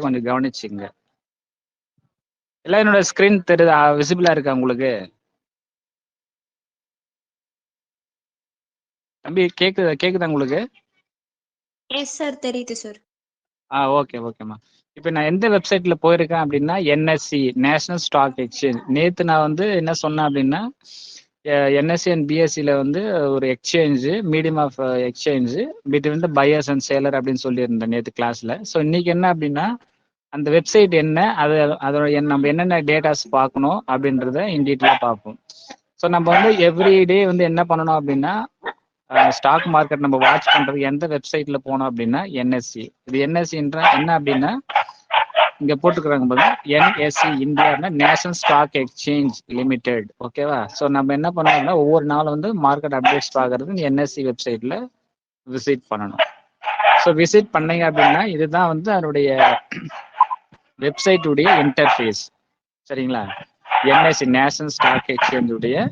கொஞ்சம் கவனிச்சுங்க. எல்லாம் என்னோட ஸ்கிரீன் தெரியுதா, விசிபிளா இருக்கா உங்களுக்கு? தம்பி கேக்குதா உங்களுக்கு? எஸ் சார், தெரியுது சார். ஓகே ஓகேம்மா. இப்போ நான் எந்த வெப்சைட்ல போயிருக்கேன் அப்படின்னா என்எஸ்சி நேஷனல் ஸ்டாக் எக்ஸ்சேஞ்ச். நேற்று நான் வந்து என்ன சொன்னேன் அப்படின்னா என்எஸ்சி அண்ட் பிஎஸ்சியில் வந்து ஒரு exchange, medium of exchange between the buyers and seller அப்படின்னு சொல்லியிருந்தேன் நேற்று கிளாஸில். ஸோ இன்னைக்கு என்ன அப்படின்னா அந்த வெப்சைட் என்ன, அதோட நம்ம என்னென்ன டேட்டாஸ் பார்க்கணும் அப்படின்றத இன் டீட்டெயிலாக பார்ப்போம். ஸோ நம்ம வந்து எவ்ரி டே வந்து என்ன பண்ணணும் அப்படின்னா ஸ்டாக் மார்க்கெட் நம்ம வாட்ச் பண்றது எந்த வெப்சைட்ல போனோம் அப்படின்னா என்எஸ்சி. இது என்எஸ்சின்ற என்ன அப்படின்னா இங்க போட்டுக்கிறாங்க பாருங்க, NSC India National Stock Exchange Limited. ஓகேவா? ஸோ நம்ம என்ன பண்ணோம்னா ஒவ்வொரு நாளும் வந்து மார்க்கெட் அப்டேட்ஸ் பார்க்கறது என்எஸ்சி வெப்சைட்ல விசிட் பண்ணணும். ஸோ விசிட் பண்ணீங்க அப்படின்னா இதுதான் வந்து அதனுடைய வெப்சைட் உடைய இன்டர்ஃபேஸ். சரிங்களா? என்எஸ்சி நேஷனல் ஸ்டாக் எக்ஸ்சேஞ்ச் உடைய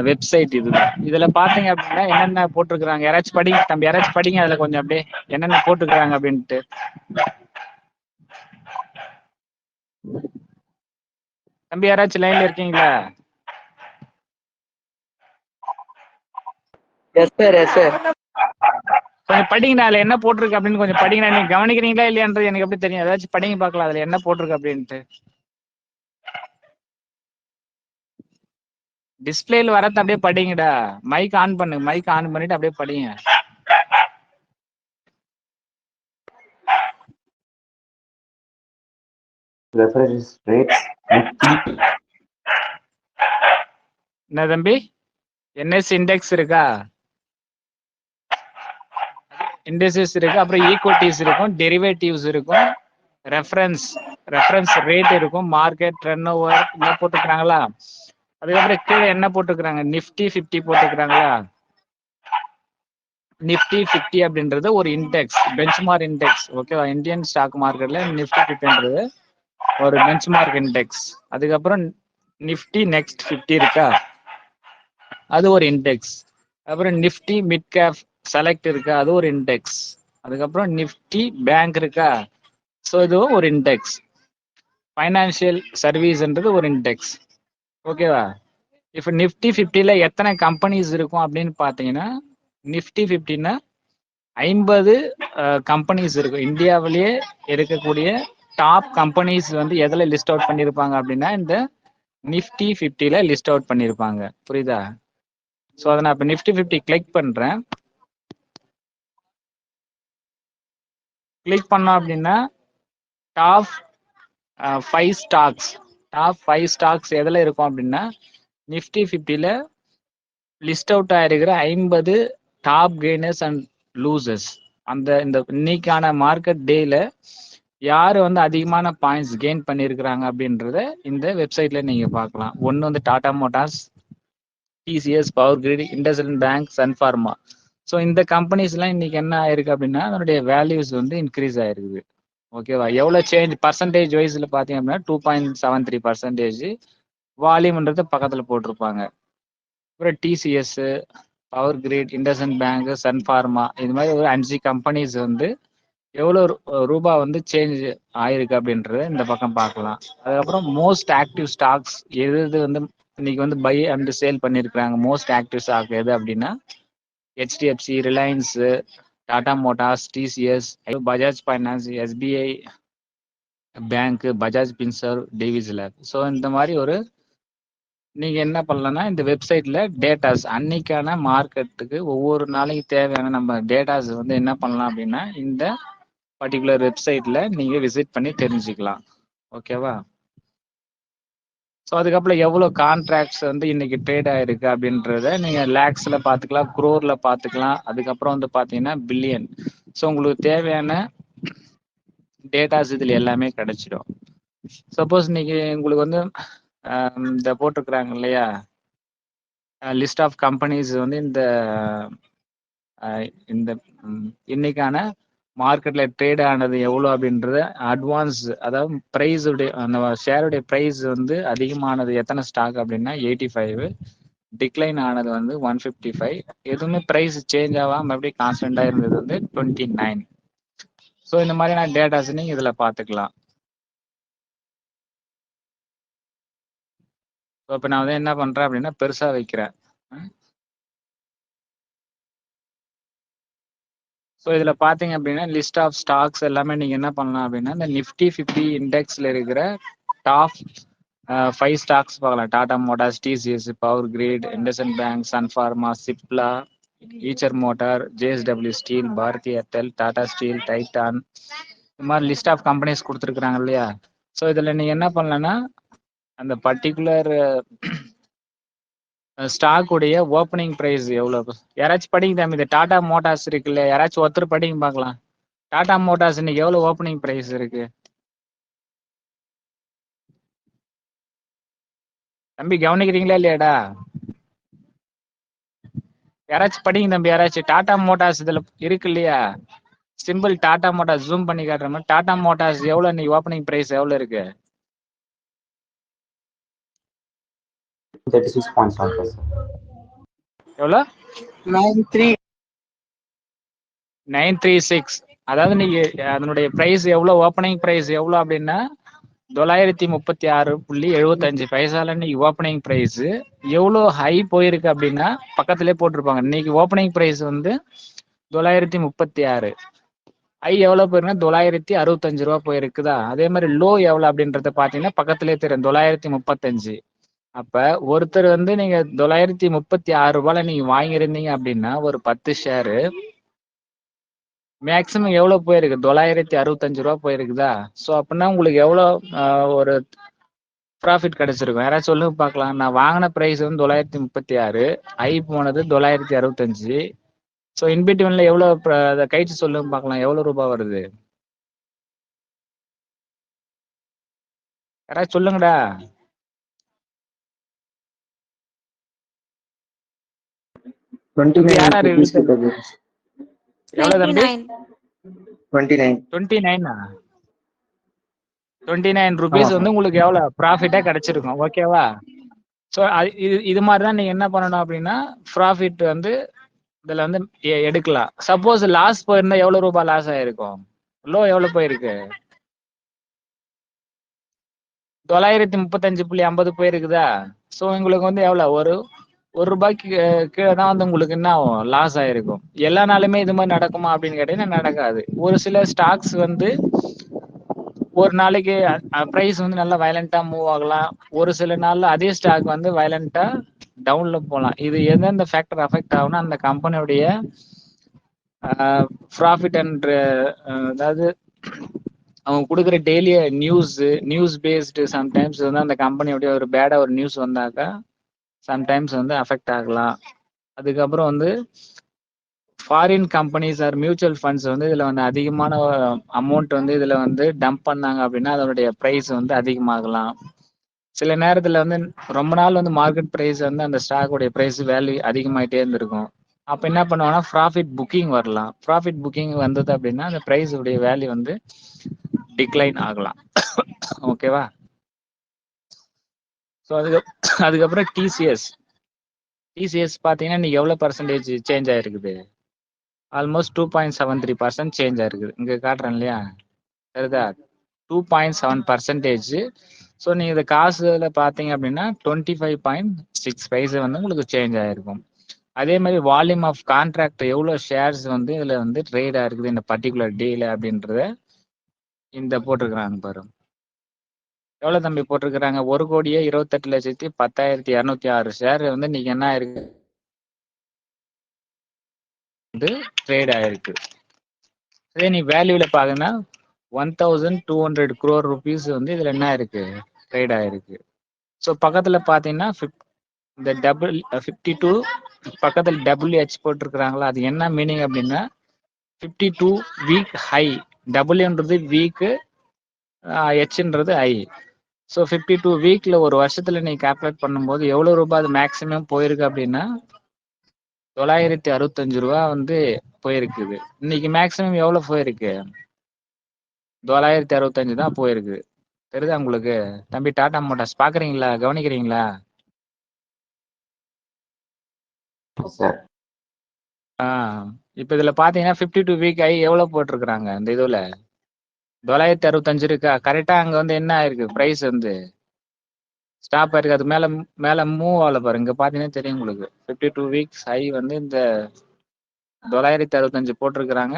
வெப்சைட் இதுதான். இதுல பாத்தீங்க அப்படின்னா என்னென்ன போட்டிருக்கிறாங்க, யாராச்சும் படிங்க தம்பி, யாராச்சும் படிங்க அதுல கொஞ்சம் அப்படியே என்னென்ன போட்டிருக்கிறாங்க அப்படின்ட்டு. தம்பி யாராச்சும் லைன்ல இருக்கீங்களா? Yes sir, yes sir. கொஞ்சம் படிங்கண்ணா, அதுல என்ன போட்டிருக்கு அப்படின்னு கொஞ்சம் படிங்கண்ணா. நீங்க கவனிக்கிறீங்களா இல்லையான்றது எனக்கு எப்படி தெரியும்? ஏதாச்சும் படிங்க பார்க்கலாம் அதுல என்ன போட்டிருக்கு அப்படின்ட்டு. டிஸ்பிளேல வரது அப்படியே படிங்கடா. மைக் ஆன் பண்ணுங்க, மைக் ஆன் பண்ணிட்டு அப்படியே படிங்க. Reference rates என்ன தம்பி, என்எஸ் இண்டெக்ஸ் இருக்கா, இண்டெக்ஸஸ் இருக்கு, அப்புறம் ஈக்விட்டிஸ் இருக்கும், டெரிவேட்டிவ்ஸ் இருக்கும், ரெஃபரன்ஸ் ரேட் இருக்கும், மார்க்கெட் டர்ன் ஓவர் என்ன போட்டுக்கிறாங்களா. அதுக்கப்புறம் கீழே என்ன போட்டுக்கிறாங்க, நிஃப்டி 50 போட்டுக்கிறாங்களா. நிஃப்டி 50 அப்படின்றது ஒரு இண்டெக்ஸ், பெஞ்ச்மார்க் இண்டெக்ஸ். ஓகேவா? இந்தியன் ஸ்டாக் மார்க்கெட்ல நிஃப்டி 50ன்றது ஒரு பெஞ்ச்மார்க் இண்டெக்ஸ். அதுக்கப்புறம் நிஃப்டி நெக்ஸ்ட் 50 இருக்கா, அது ஒரு இண்டெக்ஸ். அப்புறம் நிஃப்டி மிட் கேப் செலக்ட் இருக்கா, அது ஒரு இண்டெக்ஸ். அதுக்கப்புறம் நிஃப்டி பேங்க் இருக்கா, ஸோ இதுவும் ஒரு இண்டெக்ஸ். ஃபைனான்சியல் சர்வீஸ்ன்றது ஒரு இண்டெக்ஸ். ஓகேவா? இப்போ நிஃப்டி 50ல எத்தனை கம்பெனிஸ் இருக்கும் அப்படின்னு பார்த்தீங்கன்னா நிஃப்டி 50னா 50 கம்பெனிஸ் இருக்கும். இந்தியாவிலேயே இருக்கக்கூடிய டாப் கம்பெனிஸ் வந்து எதில் லிஸ்ட் அவுட் பண்ணியிருப்பாங்க அப்படின்னா இந்த நிஃப்டி 50ல லிஸ்ட் அவுட் பண்ணியிருப்பாங்க. புரியுதா? ஸோ அதை நான் இப்போ நிஃப்டி 50 கிளிக் பண்ணுறேன். கிளிக் பண்ணோம் அப்படின்னா டாப் 5 ஸ்டாக்ஸ் எதில் இருக்கும் அப்படின்னா நிஃப்டி 50ல லிஸ்ட் அவுட் ஆயிருக்கிற 50 டாப் கெய்னர்ஸ் அண்ட் லூசர்ஸ். இந்த இன்னைக்கான மார்க்கெட் டேல யார் வந்து அதிகமான பாயிண்ட்ஸ் கெயின் பண்ணியிருக்கிறாங்க அப்படின்றத இந்த வெப்சைட்ல நீங்க பார்க்கலாம். ஒன்று வந்து Tata Motors, TCS, Power Grid, IndusInd Bank, Sun Pharma. So இந்த கம்பெனிஸ்லாம் இன்னைக்கு என்ன ஆயிருக்கு அப்படின்னா அதனுடைய வேல்யூஸ் வந்து இன்க்ரீஸ் ஆயிருக்குது. ஓகேவா? எவ்வளோ சேஞ்ச் பர்சன்டேஜ் வைஸ்ல பார்த்தீங்க அப்படின்னா 2.73%. வால்யூம்ன்றது பக்கத்தில் போட்டிருப்பாங்க. அப்புறம் TCS, Power Grid, IndusInd Bank, Sun Pharma, இது மாதிரி ஒரு 5 கம்பெனிஸ் வந்து எவ்வளோ ரூபாய் வந்து சேஞ்ச் ஆயிருக்கு அப்படின்றத இந்த பக்கம் பார்க்கலாம். அதுக்கப்புறம் மோஸ்ட் ஆக்டிவ் ஸ்டாக்ஸ் எது வந்து இன்னைக்கு வந்து பை அண்ட் சேல் பண்ணியிருக்கிறாங்க. மோஸ்ட் ஆக்டிவ் ஸ்டாக் எது அப்படின்னா HDFC, Reliance, Tata Motors, TCS, Bajaj finance, SBI bank, Bajaj Finserv, Davis lab. So இந்த மாதிரி ஒரு நீங்க என்ன பண்ணலாம்னா இந்த வெப்சைட்ல டேட்டாஸ் அன்னைக்கான மார்க்கெட்டுக்கு ஒவ்வொரு நாளைக்கு தேவையான நம்ம டேட்டாஸ் வந்து என்ன பண்ணலாம் அப்படின்னா இந்த பர்டிகுலர் வெப்சைட்ல நீங்க விசிட் பண்ணி தெரிஞ்சுக்கலாம். ஓகேவா? ஸோ அதுக்கப்புறம் எவ்வளோ கான்ட்ராக்ட்ஸ் வந்து இன்னைக்கு ட்ரேட் ஆயிருக்கு அப்படின்றத நீங்க லேக்ஸ்ல பார்த்துக்கலாம், குரோர்ல பார்த்துக்கலாம். அதுக்கப்புறம் வந்து பார்த்தீங்கன்னா பில்லியன். ஸோ உங்களுக்கு தேவையான டேட்டாஸ் இதுல எல்லாமே கிடைச்சிடும். சப்போஸ் இன்னைக்கு உங்களுக்கு வந்து இந்த போட்டிருக்கிறாங்க இல்லையா லிஸ்ட் ஆஃப் கம்பெனிஸ் வந்து இந்த இன்னைக்கான மார்க்கெட்ல ட்ரேட் ஆனது எவ்வளோ அப்படின்றது அட்வான்ஸ், அதாவது ப்ரைஸ் உடைய அந்த ஷேருடைய ப்ரைஸ் வந்து அதிகமானது எத்தனை ஸ்டாக் அப்படின்னா 85, டிக்ளைன் ஆனது வந்து 155, எதுவுமே ப்ரைஸ் சேஞ்ச் ஆகாம அப்படியே கான்ஸ்டன்டா இருந்தது வந்து 29. ஸோ இந்த மாதிரியான டேட்டாஸ் நீங்க இதுல பாத்துக்கலாம். ஸோ இப்போ நான் வந்து என்ன பண்றேன் அப்படின்னா பெருசா வைக்கிறேன். ஸோ இதுல பாத்தீங்க அப்படின்னா லிஸ்ட் ஆஃப் ஸ்டாக்ஸ் எல்லாமே நீங்க என்ன பண்ணலாம் அப்படின்னா இந்த நிஃப்டி 50 இண்டெக்ஸ்ல இருக்கிற டாப் 5 ஸ்டாக்ஸ் பார்க்கலாம். Tata Motors, TCS, Power Grid, IndusInd Bank, Sun Pharma, Cipla, Eicher Motor, JSW Steel, Bharti Airtel, Tata Steel, Titan, இந்த மாதிரி லிஸ்ட் ஆஃப் கம்பெனிஸ் கொடுத்துருக்குறாங்க இல்லையா. ஸோ இதில் நீங்கள் என்ன பண்ணலன்னா அந்த பர்டிகுலர் ஸ்டாக் உடைய ஓப்பனிங் ப்ரைஸ் எவ்வளோ, யாராச்சும் படிங்க தம்பி. இந்த டாடா மோட்டார்ஸ் இருக்குல்ல, யாராச்சும் ஒருத்தர் படிங்க பார்க்கலாம். டாடா மோட்டார்ஸ் இன்னைக்கு எவ்வளோ ஓப்பனிங் ப்ரைஸ் இருக்கு தம்பி, கவனிக்கிறீங்களா இல்லையாடா? யாராச்சும் படிங்க தம்பி. யாராச்சும் டாடா மோட்டார்ஸ் இதுல இருக்கு இல்லையா, சிம்பிள் டாடா மோட்டார்ஸ் ஜூம் பண்ணி காட்டுற மாதிரி டாடா மோட்டார்ஸ் எவ்வளவு இன்னைக்கு ஓப்பனிங் பிரைஸ் எவ்வளவு இருக்கு? 36.75 sir. எவ்வளோ? 936. அதாவது நீங்க அதனுடைய பிரைஸ் எவ்வளவு, ஓப்பனிங் பிரைஸ் எவ்வளவு அப்படின்னா 936.75 இன்னைக்கு ஓப்பனிங் பிரைஸ். எவ்வளோ ஹை போயிருக்கு அப்படின்னா பக்கத்திலே போட்டிருப்பாங்க. இன்னைக்கு ஓப்பனிங் பிரைஸ் வந்து 936. ஹை எவ்வளவு போயிருக்குன்னா 965 ரூபா போயிருக்குதா. அதே மாதிரி லோ எவ்வளவு அப்படின்றத பாத்தீங்கன்னா பக்கத்திலே தெரியும், 935. அப்ப ஒருத்தர் வந்து நீங்க 936 ரூபாயில நீங்க வாங்கியிருந்தீங்க அப்படின்னா ஒரு 10 ஷேரு மேக்சிமம் எவ்வளவு போயிருக்கு, 965 ரூபா போயிருக்குதா. ஸோ அப்படின்னா உங்களுக்கு எவ்வளோ ஒரு ப்ராஃபிட் கிடைச்சிருக்கும் யாராச்சும் சொல்லுங்க பார்க்கலாம். நான் வாங்கின ப்ரைஸ் வந்து 936, ஐ போனது 965. ஸோ இன்பிட்வீன்ல எவ்வளோ அதை கழிச்சு சொல்லுங்க பார்க்கலாம், எவ்வளோ ரூபாய் வருது யாராச்சும் சொல்லுங்கடா. யாரா எவ்வளவு தம்பி? 29 ருபீஸ் வந்து உங்களுக்கு எவ்வளவு ப்ராஃபிட்டா கிடைச்சிருக்கும். ஓகேவா? ஸோ இது மாதிரி தான் நீங்க என்ன பண்ணணும் அப்படின்னா ப்ராஃபிட் வந்து இதுல வந்து எடுக்கலாம். சப்போஸ் லாஸ் போயிருந்தா எவ்வளவு ரூபாய் லாஸ் ஆயிருக்கும், லோ எவ்வளவு போயிருக்கு, 935.50 போயிருக்குதா. ஸோ உங்களுக்கு வந்து எவ்வளவு ஒரு ரூபாய்க்கு கீழே தான் வந்து உங்களுக்கு என்ன ஆகும், லாஸ் ஆயிருக்கும். எல்லா நாளுமே இது மாதிரி நடக்குமா அப்படின்னு கேட்டீங்கன்னா நடக்காது. ஒரு சில ஸ்டாக்ஸ் வந்து ஒரு நாளைக்கு ப்ரைஸ் வந்து நல்லா வயலண்டா மூவ் ஆகலாம். ஒரு சில நாள்ல அதே ஸ்டாக் வந்து வயலண்டா டவுன்ல போகலாம். இது எந்தெந்த ஃபேக்டர் அஃபெக்ட் ஆகும்னா அந்த கம்பெனியுடைய ப்ராஃபிட் அண்ட் அதாவது அவங்க கொடுக்குற டெய்லி நியூஸ் பேஸ்டு. சம்டைம்ஸ் வந்து அந்த கம்பெனியுடைய ஒரு பேடா ஒரு நியூஸ் வந்தாக்கா சம்டைம்ஸ் வந்து அஃபெக்ட் ஆகலாம். அதுக்கப்புறம் வந்து foreign companies are mutual funds வந்து இதுல வந்து அதிகமான அமௌண்ட் வந்து இதுல வந்து டம்ப் பண்ணாங்க அப்படின்னா அதனுடைய ப்ரைஸ் வந்து அதிகமாகலாம். சில நேரத்துல வந்து ரொம்ப நாள் வந்து மார்க்கெட் ப்ரைஸ் வந்து அந்த ஸ்டாக்குடைய ப்ரைஸ் வேல்யூ அதிகமாயிட்டே இருந்திருக்கும். அப்ப என்ன பண்ணுவாங்கன்னா ப்ராஃபிட் புக்கிங் வரலாம். ப்ராஃபிட் புக்கிங் வந்தது அப்படின்னா அந்த ப்ரைஸ் உடைய வேல்யூ வந்து டிக்ளைன் ஆகலாம். ஓகேவா? ஸோ அதுக்கப்புறம் டிசிஎஸ் பார்த்தீங்கன்னா இன்னைக்கு எவ்வளோ பர்சன்டேஜ் சேஞ்ச் ஆயிருக்குது, ஆல்மோஸ்ட் 2.73% சேஞ்ச் ஆயிருக்குது. இங்கே காட்டுறேன் இல்லையா, சரிதா? 2.7%. ஸோ நீங்கள் இந்த காசுல பார்த்தீங்க அப்படின்னா 25.6 வந்து உங்களுக்கு சேஞ்ச் ஆயிருக்கும். அதே மாதிரி வால்யூம் ஆஃப் கான்ட்ராக்ட் எவ்வளோ ஷேர்ஸ் வந்து இதில் வந்து ட்ரேட் ஆயிருக்குது இந்த பர்டிகுலர் டேல அப்படின்றத இந்த போட்டிருக்கிறாங்க பாரு. எவ்வளோ தம்பி போட்டிருக்கிறாங்க, 1,28,10,206 ஷேர் வந்து நீங்க என்ன ஆயிருக்கு ட்ரேட் ஆயிருக்கு. அதே நீ வேல்யூல பாத்தீங்கன்னா 1,200 crore rupees வந்து இதுல என்ன இருக்கு, ட்ரேட் ஆயிருக்கு. ஸோ பக்கத்துல பாத்தீங்கன்னா இந்த 52 பக்கத்துல WH போட்டிருக்கிறாங்களா, அது என்ன மீனிங் அப்படின்னா 52 வீக் ஹை. டபிள்யூன்றது வீக்கு, ஹெச்ன்றது ஹை. ஸோ 52 வீக்ல ஒரு வருஷத்துல நீ கால்குலேட் பண்ணும்போது எவ்வளவு ரூபாய் அது மேக்சிமம் போயிருக்கு அப்படின்னா 965 ரூபா வந்து போயிருக்குது. இன்னைக்கு மேக்சிமம் எவ்வளவு போயிருக்கு, 965 தான் போயிருக்கு. தெரியுதா உங்களுக்கு தம்பி? டாடா மோட்டார்ஸ் பாக்குறீங்களா, கவனிக்கிறீங்களா? Yes, sir. இப்போ இதுல பாத்தீங்கன்னா 52 வீக் ஆகி எவ்வளவு போட்டிருக்கிறாங்க இந்த இதுல 965 இருக்கா. கரெக்டா அங்க வந்து என்ன ஆயிருக்கு பிரைஸ் வந்து ஸ்டாப் ஆயிருக்கு. அது மேல மேல மூவ் ஆகல பாருங்க. இங்க பாத்தீங்கன்னா தெரியும் உங்களுக்கு 52 வீக்ஸ் ஹை வந்து இந்த 965 போட்டிருக்கிறாங்க.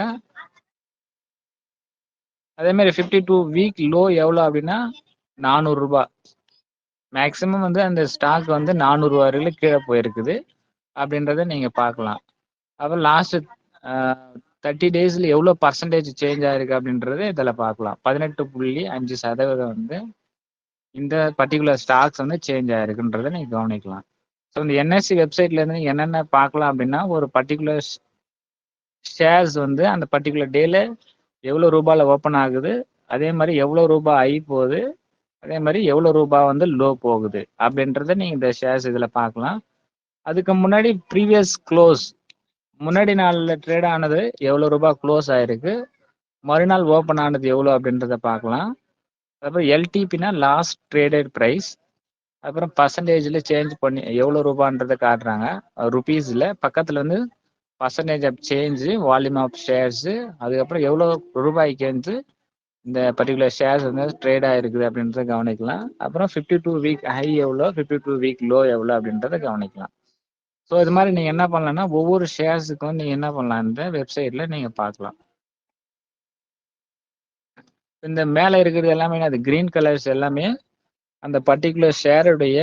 அதே மாதிரி 52 வீக் லோ எவ்வளவு அப்படின்னா 400 ரூபாய். மேக்சிமம் வந்து அந்த ஸ்டாக் வந்து 400 ரூபாய் வரையிலும் கீழே போயிருக்குது அப்படின்றத நீங்க பார்க்கலாம். அப்புறம் லாஸ்ட் 30 டேஸ்ல எவ்வளவு பர்சன்டேஜ் சேஞ்ச் ஆயிருக்கு அப்படின்றது இதுல பார்க்கலாம். 18.5% வந்து இந்த பர்டிகுலர் ஸ்டாக்ஸ் வந்து சேஞ்ச் ஆயிருக்குன்றதை நீங்க கவனிக்கலாம். ஸோ இந்த என்எஸ்சி வெப்சைட்ல இருந்து நீங்க என்னென்ன பார்க்கலாம் அப்படின்னா ஒரு பர்டிகுலர் ஷேர்ஸ் வந்து அந்த பர்டிகுலர் டேல எவ்வளவு ரூபாயில ஓப்பன் ஆகுது, அதே மாதிரி எவ்வளவு ரூபாய் ஐ போகுது, அதே மாதிரி எவ்வளவு ரூபாய் வந்து லோ போகுது அப்படின்றத நீங்க இந்த ஷேர்ஸ் இதுல பார்க்கலாம். அதுக்கு முன்னாடி ப்ரீவியஸ் க்ளோஸ் முன்னாடி நாள்ல ட்ரேட் ஆனது எவ்வளவு ரூபாய் க்ளோஸ் ஆயிருக்கு, மறுநாள் ஓப்பன் ஆனது எவ்வளவு அப்படின்றத பார்க்கலாம். அப்புறம் எல்டிபினா லாஸ்ட் ட்ரேடட் ப்ரைஸ், அப்புறம் பர்சன்டேஜ்ல சேஞ்ச் பண்ணி எவ்வளவு ரூபான்றதை காட்டுறாங்க ருபீஸ்ல. பக்கத்துல வந்து percentage of change, volume of shares, அதுக்கப்புறம் எவ்வளவு ரூபாய்க்கு வந்து இந்த பர்டிகுலர் ஷேர்ஸ் வந்து ட்ரேட் ஆயிருக்குது அப்படின்றத கவனிக்கலாம். அப்புறம் 52 வீக் ஹை எவ்வளோ, 52 வீக் லோ எவ்வளோ அப்படின்றத கவனிக்கலாம். ஸோ இது மாதிரி நீங்க என்ன பண்ணலாம்னா ஒவ்வொரு ஷேர்ஸுக்கும் நீங்க என்ன பண்ணலாம் இந்த வெப்சைட்ல நீங்க பார்க்கலாம். இந்த மேல இருக்கிறது எல்லாமே அது கிரீன் கலர்ஸ் எல்லாமே அந்த பர்டிகுலர் ஷேருடைய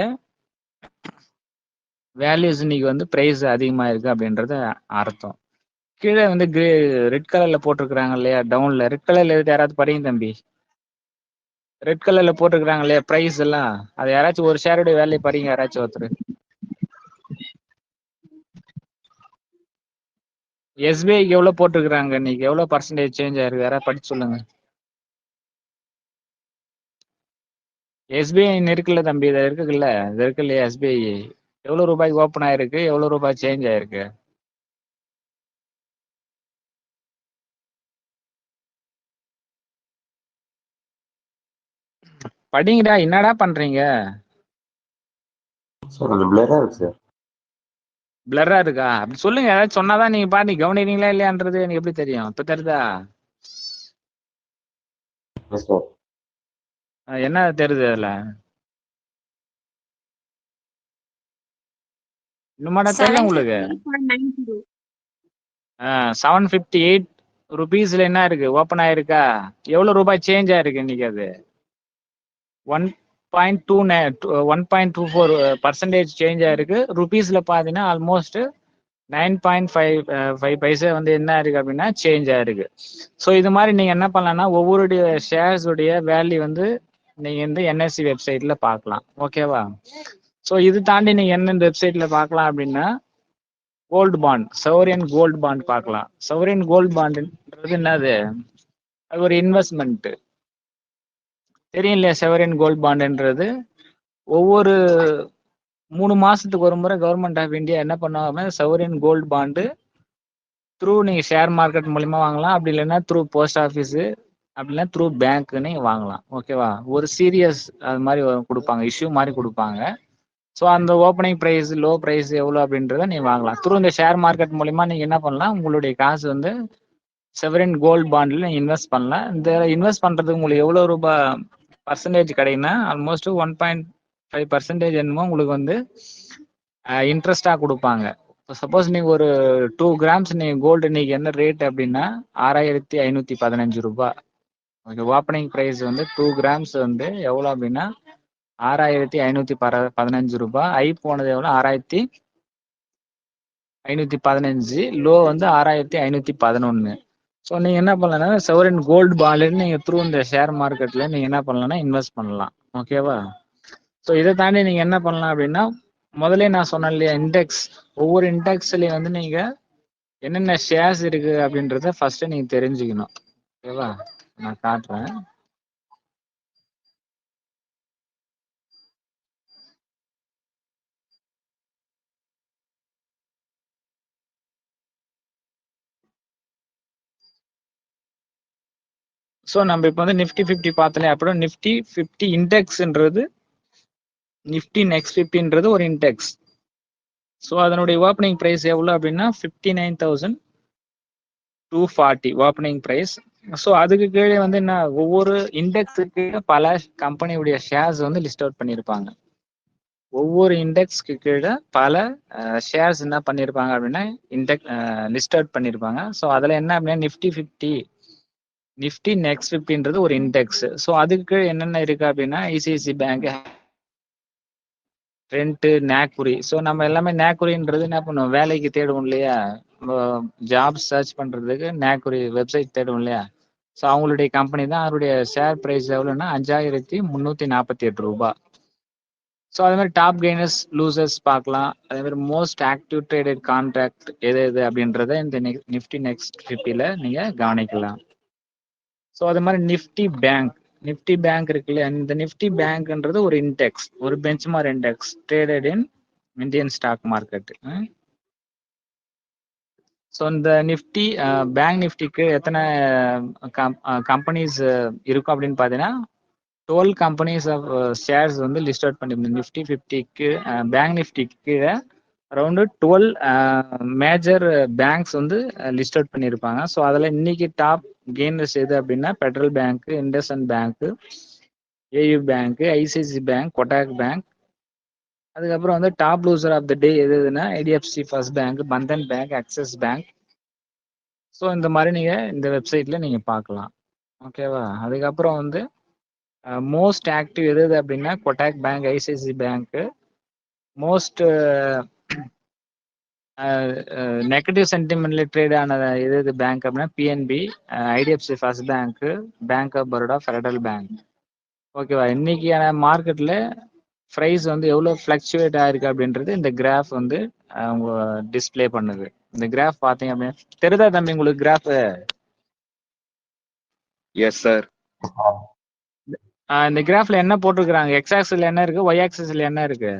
வேல்யூஸ் இன்னைக்கு வந்து பிரைஸ் அதிகமா இருக்கு அப்படின்றது அர்த்தம். கீழே வந்து ரெட் கலர்ல போட்டிருக்கிறாங்க இல்லையா, டவுன்ல ரெட் கலர்ல இருக்கு. யாராவது படிங்க தம்பி. ரெட் கலர்ல போட்டிருக்கிறாங்க இல்லையா பிரைஸ் எல்லாம், அது யாராச்சும் ஒரு ஷேருடைய வேல்யூ படிங்க யாராச்சும் ஒருத்தர். எஸ்பிஐக்கு எவ்வளவு போட்டிருக்கிறாங்க இன்னைக்கு, எவ்வளவு பர்சன்டேஜ் சேஞ்ச் ஆயிருக்கு, யாராவது படிச்சு சொல்லுங்க. எஸ்பிஐ இருக்குல்ல தம்பி, இது இருக்குல்ல, இது இருக்கு இல்லையா எஸ்பிஐ, எவ்வளவு ரூபாய்க்கு ஓப்பன் ஆயிருக்கு, எவ்வளவு ரூபாய் சேஞ்ச் ஆயிருக்கு. படிங்கடா, என்னடா பண்றீங்க? சார் அது பிளரா இருக்கு சார். பிளரா இருக்கா? அப்படி சொல்லுங்க, ஏதாச்சும் சொன்னாதான் நீங்க பாட்டு கவனிக்கிறீங்களா இல்லையான்றது எனக்கு எப்படி தெரியும்? இப்ப தெரியுதா? Yes sir. என்ன தெரியுது அதுல? இன்னுமாடா தெரியல உங்களுக்கு? 758.90. 758 ருபீஸ்ல என்ன இருக்கு ஓப்பன் ஆயிருக்கா? எவ்வளவு ரூபாய் சேஞ்ச் ஆயிருக்கு இன்னைக்கு? அது 1.24% சேஞ்ச் ஆயிருக்கு. ருபீஸ்ல பாத்தீங்கன்னா ஆல்மோஸ்ட் 9.5 பைசா வந்து என்ன இருக்கு அப்படின்னா சேஞ்ச் ஆயிருக்கு. ஸோ இது மாதிரி நீங்க என்ன பண்ணலாம்னா ஒவ்வொரு ஷேர்ஸ் உடைய வேல்யூ வந்து நீங்க இந்த என்எஸ்சி வெப்சைட்ல பார்க்கலாம். ஓகேவா? ஸோ இது தாண்டி நீங்க என்ன வெப்சைட்ல பார்க்கலாம் அப்படின்னா கோல்டு பாண்ட், சவரியன் கோல்டு பாண்ட் பார்க்கலாம். சவரியன் கோல்டு பாண்ட்ன்றது என்னது? அது ஒரு இன்வெஸ்ட்மெண்ட். தெரியும் இல்லையா? செவரியன் கோல்ட் பாண்டுன்றது ஒவ்வொரு 3 மாசத்துக்கு ஒரு முறை கவர்மெண்ட் ஆஃப் இந்தியா என்ன பண்ணுவாங்க, செவரியன் கோல்ட் பாண்டு த்ரூ நீங்க ஷேர் மார்க்கெட் மூலியமா வாங்கலாம், அப்படி இல்லைன்னா த்ரூ போஸ்ட் ஆஃபீஸ், அப்படி இல்லைன்னா த்ரூ பேங்க் நீங்க வாங்கலாம். ஓகேவா? ஒரு சீரியஸ் அது மாதிரி கொடுப்பாங்க, இஷ்யூ மாதிரி கொடுப்பாங்க. ஸோ அந்த ஓப்பனிங் ப்ரைஸ், லோ ப்ரைஸ் எவ்வளோ அப்படின்றத நீங்க வாங்கலாம். த்ரூ இந்த ஷேர் மார்க்கெட் மூலியமா நீங்க என்ன பண்ணலாம், உங்களுடைய காசு வந்து செவரின் கோல்ட் பாண்ட்ல நீங்க இன்வெஸ்ட் பண்ணலாம். இந்த இன்வெஸ்ட் பண்றதுக்கு உங்களுக்கு எவ்வளவு ரூபாய் பர்சன்டேஜ் கிடைக்குன்னா ஆல்மோஸ்ட் 1.5% என்னமோ உங்களுக்கு வந்து இன்ட்ரெஸ்டா கொடுப்பாங்க. சப்போஸ் நீங்க ஒரு 2 கிராம்ஸ் நீங்க கோல்டு இன்னைக்கு என்ன ரேட் அப்படின்னா 6515 ரூபாய். ஓகே, ஓப்பனிங் பிரைஸ் வந்து 2 கிராம்ஸ் வந்து எவ்வளவு அப்படின்னா 6515 ரூபாய். ஐ போனது எவ்வளவு? 6515. லோ வந்து 6511. ஸோ நீங்க என்ன பண்ணலாம்னா செவரின் கோல்டு பாண்ட்ல நீங்க த்ரூ இந்த ஷேர் மார்க்கெட்ல நீங்க என்ன பண்ணலாம்னா இன்வெஸ்ட் பண்ணலாம். ஓகேவா? ஸோ இதை தாண்டி நீங்க என்ன பண்ணலாம் அப்படின்னா முதல்ல நான் சொன்னேன் இல்லையா இண்டெக்ஸ், ஒவ்வொரு இண்டெக்ஸ்லயும் வந்து நீங்க என்னென்ன ஷேர்ஸ் இருக்கு அப்படின்றத ஃபர்ஸ்ட் நீங்க தெரிஞ்சுக்கணும். ஓகேவா? நான் காட்டுறேன். ஸோ நம்ம இப்போ வந்து நிஃப்டி 50 பார்த்தோம். அப்புறம் நிஃப்டி 50 இண்டெக்ஸ்ன்றது, நிஃப்டி நெக்ஸ்ட் 50ன்றது ஒரு இண்டெக்ஸ். ஸோ அதனுடைய ஓப்பனிங் ப்ரைஸ் எவ்வளோ அப்படின்னா 59,000 240 ஓப்பனிங் பிரைஸ். ஸோ அதுக்கு கீழே வந்து என்ன, ஒவ்வொரு இண்டெக்ஸுக்கு பல கம்பெனியுடைய ஷேர்ஸ் வந்து லிஸ்ட் அவுட் பண்ணியிருப்பாங்க. ஒவ்வொரு இண்டெக்ஸ்க்கு கீழே பல ஷேர்ஸ் என்ன பண்ணியிருப்பாங்க அப்படின்னா லிஸ்ட் அவுட் பண்ணியிருப்பாங்க. ஸோ அதில் என்ன அப்படின்னா நிஃப்டி நெக்ஸ்ட் 50ன்றது ஒரு இண்டெக்ஸ். ஸோ அதுக்கு கீழே என்னென்ன இருக்கு அப்படின்னா ஐசிஐசி பேங்க், ட்ரெண்ட், நாக்புரி. ஸோ நம்ம எல்லாமே நாக்புரின்றது என்ன பண்ணுவோம், வேலைக்கு தேடுவோம் இல்லையா, ஜாப் சர்ச் பண்றதுக்கு நாக்புரி வெப்சைட் தேடுவோம் இல்லையா. ஸோ அவங்களுடைய கம்பெனி தான். அவருடைய ஷேர் பிரைஸ் எவ்வளோன்னா 5348 ரூபாய். ஸோ அதே மாதிரி டாப் கெய்னர்ஸ் லூசர்ஸ் பார்க்கலாம். அதே மாதிரி மோஸ்ட் ஆக்டிவ் ட்ரேடட் கான்ட்ராக்ட் எது அப்படின்றத இந்த நிஃப்டி நெக்ஸ்ட் 50ல நீங்க கவனிக்கலாம். ஸோ அது மாதிரி நிஃப்டி பேங்க் இருக்குல்ல, இந்த நிஃப்டி பேங்க்ன்றது ஒரு இண்டெக்ஸ், ஒரு benchmark index traded in Indian stock market. So இந்த பேங்க் நிஃப்டிக்கு எத்தனை கம்பெனிஸ் இருக்கும் அப்படின்னு பார்த்தீங்கன்னா 12 கம்பெனிஸ் ஆஃப் ஷேர்ஸ் வந்து லிஸ்ட் அவுட் பண்ணி நிஃப்டி 50க்கு பேங்க் நிஃப்டிக்கு கீழே அரௌண்டு 12 மேஜர் பேங்க்ஸ் வந்து லிஸ்ட் அவுட் பண்ணியிருப்பாங்க. ஸோ அதில் இன்னைக்கு டாப் கெய்னர்ஸ் எது அப்படின்னா Federal Bank, IndusInd Bank, AU Bank, ICICI Bank, Kotak Bank. அதுக்கப்புறம் வந்து top loser of the day எதுனா IDFC first Bank, Bandhan bank, axis bank. So இந்த மாதிரி நீங்கள் இந்த வெப்சைட்டில் நீங்கள் பார்க்கலாம். ஓகேவா. அதுக்கப்புறம் வந்து மோஸ்ட் ஆக்டிவ் எது அப்படின்னா Kotak bank, ICICI bank. Most negative சென்டிமெண்ட்ல ட்ரேட் ஆனது எது பேங்க் அப்படின்னா PNB, IDFC first bank, bank of Baroda, federal bank. ஓகேவா. இன்னைக்கான மார்க்கெட்ல ப்ரைஸ் வந்து எவ்வளோ ஃப்ளக்சுவேட் ஆயிருக்கு அப்படின்றது இந்த கிராஃப் வந்து அவங்க டிஸ்பிளே பண்ணுது. இந்த கிராஃப் பார்த்தீங்க அப்படின்னா தெரியுதா தம்பி உங்களுக்கு கிராஃப்? Yes sir. இந்த கிராஃப்ல என்ன போட்டிருக்காங்க, எக்ஸ் ஆக்சிஸ்ல என்ன இருக்கு, ஒய் ஆக்சிஸ்ல என்ன இருக்கு?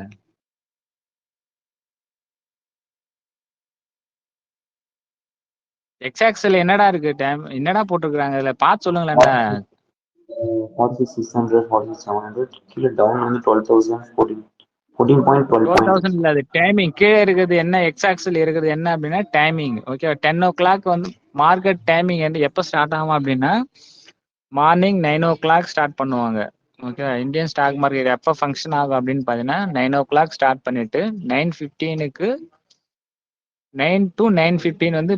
எக்ஸ் ஆக்சிஸ்ல என்னடா இருக்கு, டைம் என்னடா போட்டிருக்காங்க இதுல பார்த்து சொல்லுங்களேன். 4600, 4700 கீழே டவுன் வந்து 12,000, 14.12 12,000 இல்ல, அது டைமிங். கீழே இருக்குது என்ன, எக்ஸ் ஆக்சிஸ்ல இருக்குது என்ன அப்படின்னா டைமிங். ஓகே. 10 o'clock வந்து மார்க்கெட் டைமிங் வந்து எப்போ ஸ்டார்ட் ஆகும் அப்படின்னா மார்னிங் 9 o'clock ஸ்டார்ட் பண்ணுவாங்க. ஓகே. இந்தியன் ஸ்டாக் மார்க்கெட் எப்போ ஃபங்க்ஷன் ஆகும் அப்படின்னு பார்த்தீங்கன்னா 9 o'clock ஸ்டார்ட் பண்ணிட்டு 9:15க்கு 9 to 9:15 வந்து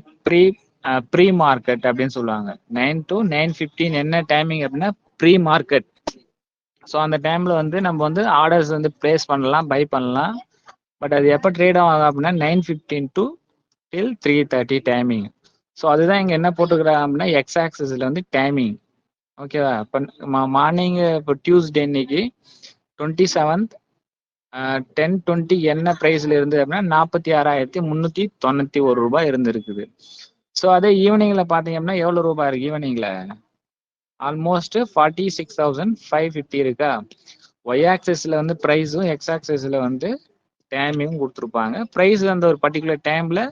ப்ரீ மார்க்கெட் அப்படின்னு சொல்லுவாங்க. 9 to 9:15 என்ன டைமிங் அப்படின்னா ப்ரீ மார்க்கெட். ஸோ அந்த டைம்ல வந்து நம்ம வந்து ஆர்டர்ஸ் வந்து பிளேஸ் பண்ணலாம், பை பண்ணலாம். பட் அது எப்போ ட்ரேட் ஆகும் அப்படின்னா 9:15 to till 3:30 டைமிங். ஸோ அதுதான் இங்கே என்ன போட்டுக்கிறாங்க அப்படின்னா எக்ஸ் ஆக்சிஸ்ல வந்து டைமிங். ஓகேவா. இப்போ மார்னிங் இப்போ டியூஸ்டே இன்னைக்கு 27th 10:20 என்ன ப்ரைஸ்ல இருந்து அப்படின்னா 46,391 ரூபாய் இருந்திருக்குது. ஸோ அதே ஈவினிங்ல பார்த்தீங்க அப்படின்னா எவ்வளோ ரூபாய் இருக்கு ஈவினிங்ல? ஆல்மோஸ்ட் 46,550 இருக்கா. ஒய் ஆக்சிஸ்ல வந்து ப்ரைஸும் எக்ஸ் ஆக்சிஸ்ல வந்து டைமிங்கும் கொடுத்துருப்பாங்க. ப்ரைஸ் அந்த ஒரு பர்டிகுலர் டைம்ல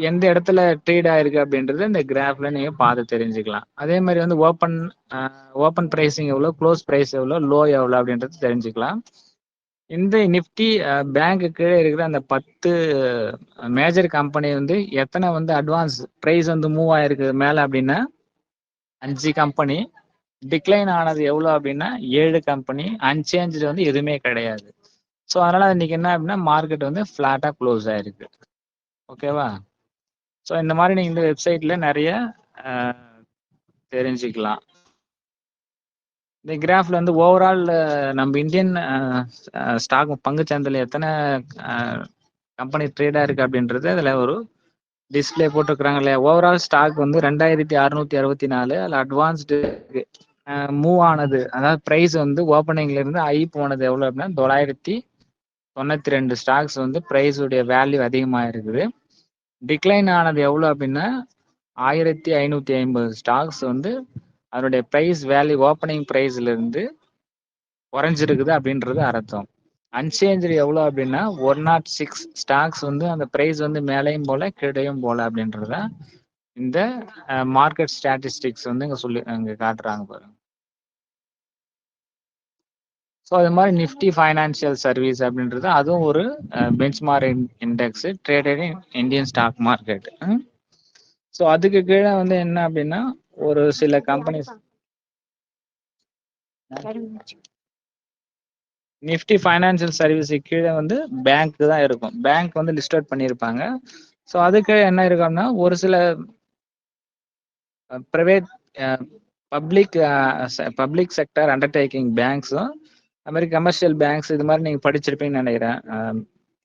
எந்த இடத்துல ட்ரேட் ஆயிருக்கு அப்படின்றது இந்த கிராஃப்ல நீங்க பார்த்து தெரிஞ்சுக்கலாம். அதே மாதிரி வந்து ஓப்பன் பிரைசிங் எவ்வளோ, க்ளோஸ் பிரைஸ் எவ்வளோ, லோ எவ்வளோ அப்படின்றது தெரிஞ்சுக்கலாம். இந்த நிஃப்டி பேங்க்கு கீழே இருக்கிற அந்த 10 மேஜர் கம்பெனி வந்து எத்தனை வந்து அட்வான்ஸ் ப்ரைஸ் வந்து மூவ் ஆயிருக்கு மேலே அப்படின்னா 5 கம்பெனி. டிக்ளைன் ஆனது எவ்வளோ அப்படின்னா 7 கம்பெனி. அன்சேஞ்சு வந்து எதுவுமே கிடையாது. ஸோ அதனால இன்னைக்கு என்ன அப்படின்னா மார்க்கெட் வந்து ஃபிளாட்டாக க்ளோஸ் ஆயிருக்கு. ஓகேவா. ஸோ இந்த மாதிரி நீங்கள் இந்த வெப்சைட்ல நிறைய தெரிஞ்சுக்கலாம். இந்த கிராஃப்ல வந்து ஓவரால் நம்ம இந்தியன் ஸ்டாக் பங்குச்சந்தையில் எத்தனை கம்பெனி ட்ரேடா இருக்கு அப்படின்றது அதில் ஒரு டிஸ்பிளே போட்டுருக்குறாங்க இல்லையா. ஓவரால் ஸ்டாக் வந்து 2664. அதில் அட்வான்ஸ்டு மூவ் ஆனது, அதாவது ப்ரைஸ் வந்து ஓப்பனிங்ல இருந்து ஐ போனது எவ்வளோ அப்படின்னா 992 ஸ்டாக்ஸ் வந்து ப்ரைஸ் உடைய வேல்யூ அதிகமாக இருக்குது. டிக்ளைன் ஆனது எவ்வளோ அப்படின்னா 1550 ஸ்டாக்ஸ் வந்து அதனுடைய ப்ரைஸ் வேல்யூ ஓப்பனிங் ப்ரைஸ்ல இருந்து குறைஞ்சிருக்குது அப்படின்றது அர்த்தம். அன்சேஞ்சு எவ்வளோ அப்படின்னா 106 ஸ்டாக்ஸ் வந்து அந்த ப்ரைஸ் வந்து மேலேயும் போல கீழேயும் போல அப்படின்றத இந்த மார்க்கெட் ஸ்டாட்டிஸ்டிக்ஸ் வந்து இங்கே காட்டுறாங்க பாருங்க. ஸோ அது மாதிரி நிஃப்டி ஃபைனான்சியல் சர்வீஸ் அப்படின்றது அதுவும் ஒரு benchmark index traded in Indian stock market. So அதுக்கு கீழே வந்து என்ன அப்படின்னா ஒரு சில கம்பெனிஸ் நிஃப்டி ஃபைனான்சியல் சர்வீஸுக்கு கீழே வந்து பேங்க் தான் இருக்கும். பேங்க் வந்து லிஸ்ட் அவுட் பண்ணியிருப்பாங்க. ஸோ அதுக்கு என்ன இருக்கும்னா ஒரு சில ப்ரைவேட் பப்ளிக் செக்டர் அண்டர்டேக்கிங் பேங்க்ஸும் அது மாதிரி கமர்ஷியல் பேங்க்ஸ் இது மாதிரி நீங்கள் படிச்சிருப்பீங்கன்னு நினைக்கிறேன்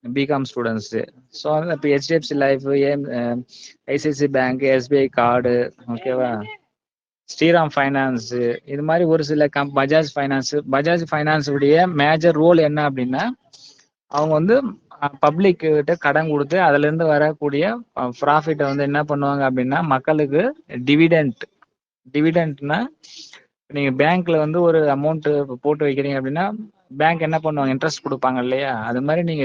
பிகாம் ஸ்டூடெண்ட்ஸு. ஸோ இப்போ HDFC Life, ICIC Bank, SBI Card, ஓகேவா, ஸ்ரீராம் ஃபைனான்ஸ், இது மாதிரி ஒரு சில பஜாஜ் ஃபைனான்ஸ் உடைய மேஜர் ரோல் என்ன அப்படின்னா அவங்க வந்து பப்ளிக் கிட்ட கடன் கொடுத்து அதுல இருந்து வரக்கூடிய ப்ராஃபிட்டை வந்து என்ன பண்ணுவாங்க அப்படின்னா மக்களுக்கு டிவிடெண்ட்னா நீங்க பேங்க்ல வந்து ஒரு அமௌண்ட் போட்டு வைக்கிறீங்க அப்படின்னா பேங்க் என்ன பண்ணுவாங்க, இன்ட்ரெஸ்ட் கொடுப்பாங்க இல்லையா. அது மாதிரி நீங்க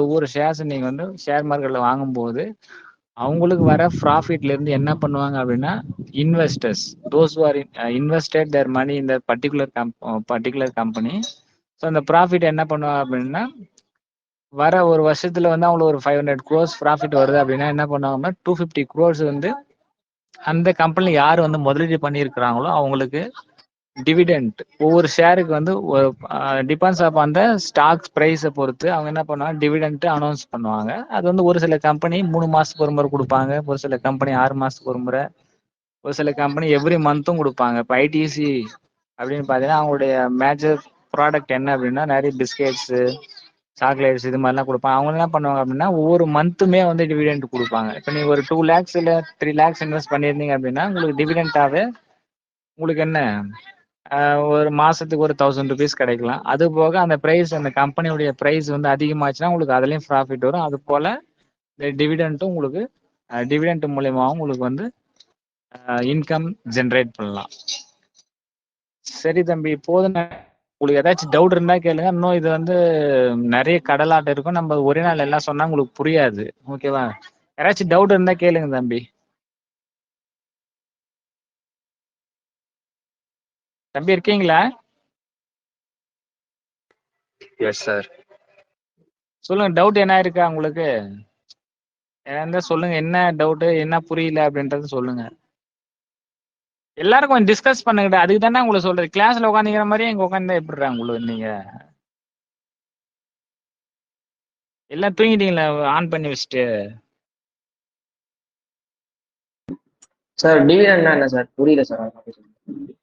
ஒவ்வொரு ஷேர்ஸ் நீங்க வந்து ஷேர் மார்க்கெட்ல வாங்கும்போது அவங்களுக்கு வர ப்ராஃபிட்ல இருந்து என்ன பண்ணுவாங்க அப்படின்னா investors, those who are invested their money இந்த பர்டிகுலர் கம்பெனி, ஸோ அந்த ப்ராஃபிட் என்ன பண்ணுவாங்க அப்படின்னா வர ஒரு வருஷத்துல வந்து அவங்களுக்கு ஒரு 500 crores ப்ராஃபிட் வருது அப்படின்னா என்ன பண்ணுவாங்கன்னா 250 crores வந்து அந்த கம்பெனி யார் வந்து முதலீடு பண்ணியிருக்கிறாங்களோ அவங்களுக்கு டிவிடெண்ட் ஒவ்வொரு ஷேருக்கு வந்து டிபெண்ட்ஸ் ஆப் அந்த ஸ்டாக்ஸ் ப்ரைஸை பொறுத்து அவங்க என்ன பண்ணுவாங்க டிவிடெண்ட் அனௌன்ஸ் பண்ணுவாங்க. அது வந்து ஒரு சில கம்பெனி 3 மாசத்துக்கு ஒரு முறை கொடுப்பாங்க, ஒரு சில கம்பெனி 6 மாசத்துக்கு ஒரு முறை, ஒரு சில கம்பெனி எவ்ரி மந்த்தும் கொடுப்பாங்க. இப்போ ஐடிசி அப்படின்னு பார்த்தீங்கன்னா அவங்களுடைய மேஜர் ப்ராடக்ட் என்ன அப்படின்னா நிறைய பிஸ்கெட்ஸு, சாக்லேட்ஸ் இது மாதிரிலாம் கொடுப்பாங்க. அவங்க என்ன பண்ணுவாங்க அப்படின்னா ஒவ்வொரு மந்த்துமே வந்து டிவிடெண்ட் கொடுப்பாங்க. இப்போ நீங்கள் ஒரு 2 lakhs இல்லை 3 lakhs இன்வெஸ்ட் பண்ணியிருந்தீங்க அப்படின்னா உங்களுக்கு டிவிடெண்டாகவே உங்களுக்கு என்ன ஒரு மாசத்துக்கு ஒரு 1000 rupees கிடைக்கலாம். அது போக அந்த ப்ரைஸ் அந்த கம்பெனியுடைய ப்ரைஸ் வந்து அதிகமாச்சுன்னா உங்களுக்கு அதுலேயும் ப்ராஃபிட் வரும். அது போல டிவிடெண்ட்டும் உங்களுக்கு டிவிடெண்ட் மூலியமாகவும் உங்களுக்கு வந்து இன்கம் ஜென்ரேட் பண்ணலாம். சரி தம்பி, போதும். உங்களுக்கு ஏதாச்சும் டவுட் இருந்தா கேளுங்க. இன்னும் இது வந்து நிறைய கடலாட்டம் இருக்கும், நம்ம ஒரே நாள் எல்லாம் சொன்னா உங்களுக்கு புரியாது, ஓகேவா. யாராச்சும் டவுட் இருந்தா கேளுங்க தம்பி. தம்பி இருக்கீங்களா? Yes sir. சொல்லுங்க, டவுட் என்ன இருக்கா உங்களுக்கு? இருந்தா சொல்லுங்க, என்ன டவுட், என்ன புரியல அப்படின்றது சொல்லுங்க. எல்லாரும் கொஞ்சம் டிஸ்கஸ் பண்ணுங்கடா, அதுக்கு தானே உங்களுக்கு சொல்றது. கிளாஸ்ல உட்காந்துக்கிற மாதிரியே இங்க உட்காந்து எப்படிடா உங்களுக்கு நீங்க எல்லாம் தூங்கிட்டீங்களா ஆன் பண்ணி வச்சுட்டு? சார் டிவிடெண்ட்னா என்ன சார்? புரியல சார்.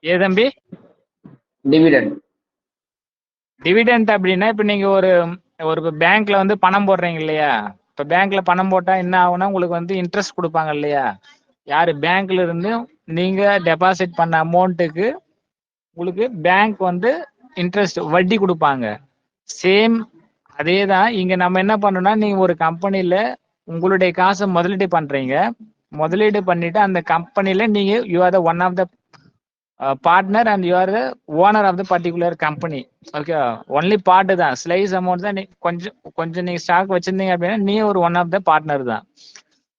ஏ தம்பி, டிவிடெண்ட் அப்படின்னா இப்போ நீங்க ஒரு பேங்க்ல வந்து பணம் போடுறீங்க இல்லையா. இப்போ பேங்க்ல பணம் போட்டா என்ன ஆகும்னா உங்களுக்கு வந்து இன்ட்ரெஸ்ட் கொடுப்பாங்க இல்லையா. யாரு பேங்க்ல இருந்து நீங்க டெபாசிட் பண்ண அமௌண்ட்டுக்கு உங்களுக்கு பேங்க் வந்து இன்ட்ரெஸ்ட் வட்டி கொடுப்பாங்க. சேம் அதே தான் இங்க நம்ம என்ன பண்ணோம்னா நீங்க ஒரு கம்பெனில உங்களுடைய காசை முதலீடு பண்றீங்க. முதலீடு பண்ணிட்டு அந்த கம்பெனில நீங்க you are the one of the partner and you are the owner of the particular company, okay. Only part தான், ஸ்லைஸ் அமௌண்ட் தான். கொஞ்சம் நீங்க ஸ்டாக் வச்சிருந்தீங்க அப்படின்னா நீ ஒரு ஒன் ஆஃப் த பார்ட்னர் தான்.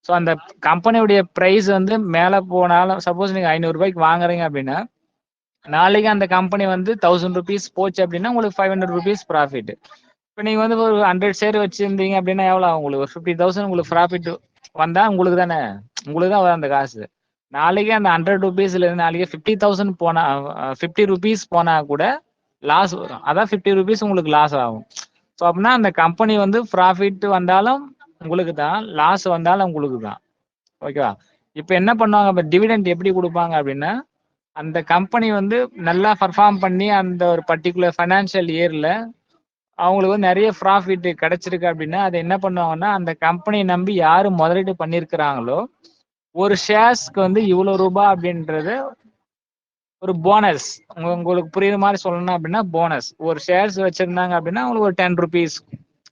ஸோ அந்த கம்பெனியுடைய ப்ரைஸ் வந்து மேலே போனாலும், சப்போஸ் நீங்க 500 ரூபாய்க்கு வாங்குறீங்க அப்படின்னா நாளைக்கு அந்த கம்பெனி வந்து 1000 rupees போச்சு அப்படின்னா உங்களுக்கு 500 rupees ப்ராஃபிட். இப்போ நீங்க வந்து ஒரு 100 ஷேர் வச்சிருந்தீங்க அப்படின்னா எவ்வளோ ஆகும் உங்களுக்கு? ஒரு 50,000 உங்களுக்கு ப்ராஃபிட் வந்தா உங்களுக்கு தானே, உங்களுக்கு தான் வரும் அந்த காசு. நாளைக்கு அந்த 100 rupeesல இருந்து நாளைக்கு 50,000 போனா 50 rupees போனா கூட லாஸ் வரும். அதான் 50 rupees உங்களுக்கு லாஸ் ஆகும். ஸோ அப்படின்னா அந்த கம்பெனி வந்து ப்ராஃபிட் வந்தாலும் உங்களுக்கு தான், லாஸ் வந்தாலும் உங்களுக்கு தான், ஓகேவா. இப்போ என்ன பண்ணுவாங்க, இப்போ டிவிடெண்ட் எப்படி கொடுப்பாங்க அப்படின்னா அந்த கம்பெனி வந்து நல்லா பர்ஃபார்ம் பண்ணி அந்த ஒரு பர்டிகுலர் ஃபைனான்சியல் இயர்ல அவங்களுக்கு வந்து நிறைய ப்ராஃபிட் கிடைச்சிருக்கு அப்படின்னா அதை என்ன பண்ணுவாங்கன்னா அந்த கம்பெனியை நம்பி யாரு முதலீடு பண்ணியிருக்கிறாங்களோ ஒரு ஷேர்ஸ்க்கு வந்து இவ்வளவு ரூபாய் அப்படின்றது ஒரு போனஸ். உங்களுக்கு புரியுற மாதிரி சொல்லணும் அப்படின்னா போனஸ். ஒரு ஷேர்ஸ் வச்சிருந்தாங்க அப்படின்னா அவங்களுக்கு ஒரு 10 rupees,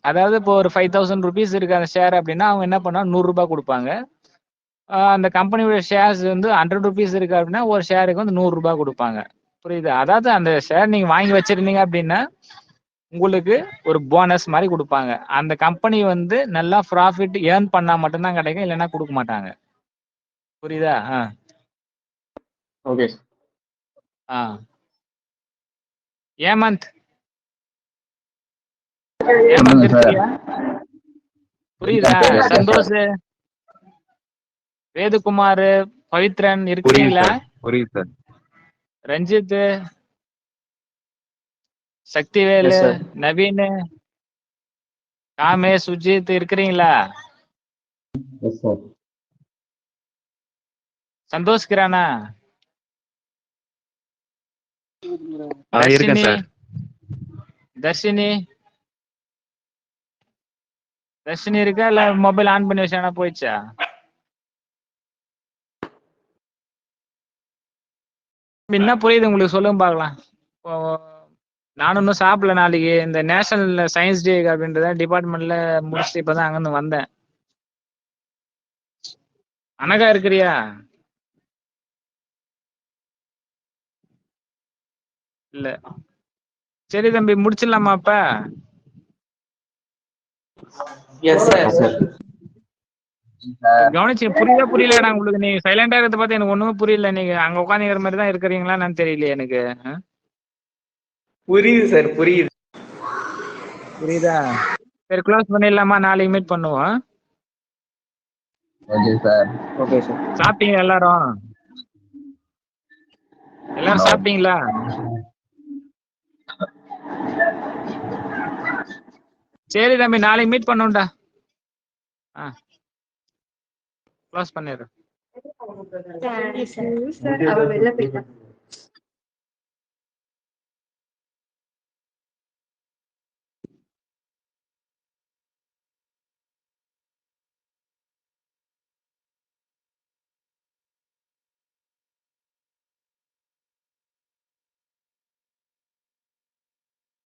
அதாவது இப்போ ஒரு 5000 rupees இருக்கு அந்த ஷேர் அப்படின்னா அவங்க என்ன பண்ணுவாங்க 100 ரூபாய் கொடுப்பாங்க. அந்த கம்பெனியோட ஷேர்ஸ் வந்து 100 rupees இருக்கு அப்படின்னா ஒரு ஷேருக்கு வந்து 100 ரூபாய் கொடுப்பாங்க, புரியுது. அதாவது அந்த ஷேர் நீங்க வாங்கி வச்சிருந்தீங்க அப்படின்னா உங்களுக்கு ஒரு போனஸ் மாதிரி கொடுப்பாங்க. அந்த கம்பெனி வந்து நல்லா ப்ராஃபிட் ஏர்ன் பண்ணா மட்டும்தான் கிடைக்கும், இல்லைன்னா கொடுக்க மாட்டாங்க, புரியுதா. ஓகே. ஏமந்த் இருக்கியா? புரியுதா? சந்தோஷ் வேதுகுமார், பவித்ரன் இருக்கிறீங்களா? புரியுது sir. Ranjith, Sakthivelu, Yes, sir. Naveen, காமே, சுஜித் இருக்கிறீங்களா? Yes, sir. சந்தோஷ் கிரானா, இருக்கேன் சார். தர்ஷினி இருக்கா இல்ல மொபைல் ஆன் பண்ணி வச்சா போயிடுச்சா? என்ன புரியுது உங்களுக்கு சொல்லுங்க பார்க்கலாம். நானும் இன்னும் சாப்பிடல. நாளைக்கு இந்த நேஷனல் சயின்ஸ் டே அப்படின்றத டிபார்ட்மெண்ட்ல முடிச்சுட்டு இப்பதான் அங்கிருந்து வந்தேன். அனகா இருக்கிறியா? இல்ல. சரி தம்பி, முடிச்சிடலாமா அப்ப? Yes, sir. Yes, sir. கவனிச்சு புரியலடா உங்களுக்கு. நீங்க சைலண்டா இருக்கிறத பார்த்து எனக்கு ஒண்ணுமே புரியல. நீங்க அங்க உட்காந்துக்கிற மாதிரி தான் இருக்கிறீங்களா நான் தெரியலையே எனக்கு. புரியுது சார், புரியுது. புரியுதா? சரி, க்ளோஸ் பண்ணிடலாமா? நாளைக்கு மீட் பண்ணுவோம். Okay, sir. Okay, sir. சாப்பிட்டீங்க எல்லாரும்? எல்லாரும் சாப்பிட்டீங்களா? சரி தம்பி, நாளைக்கு மீட் பண்ணுவோம்டா. க்ளோஸ் பண்ணிடுறேன். சார் அவ வெளில போயிட்டா.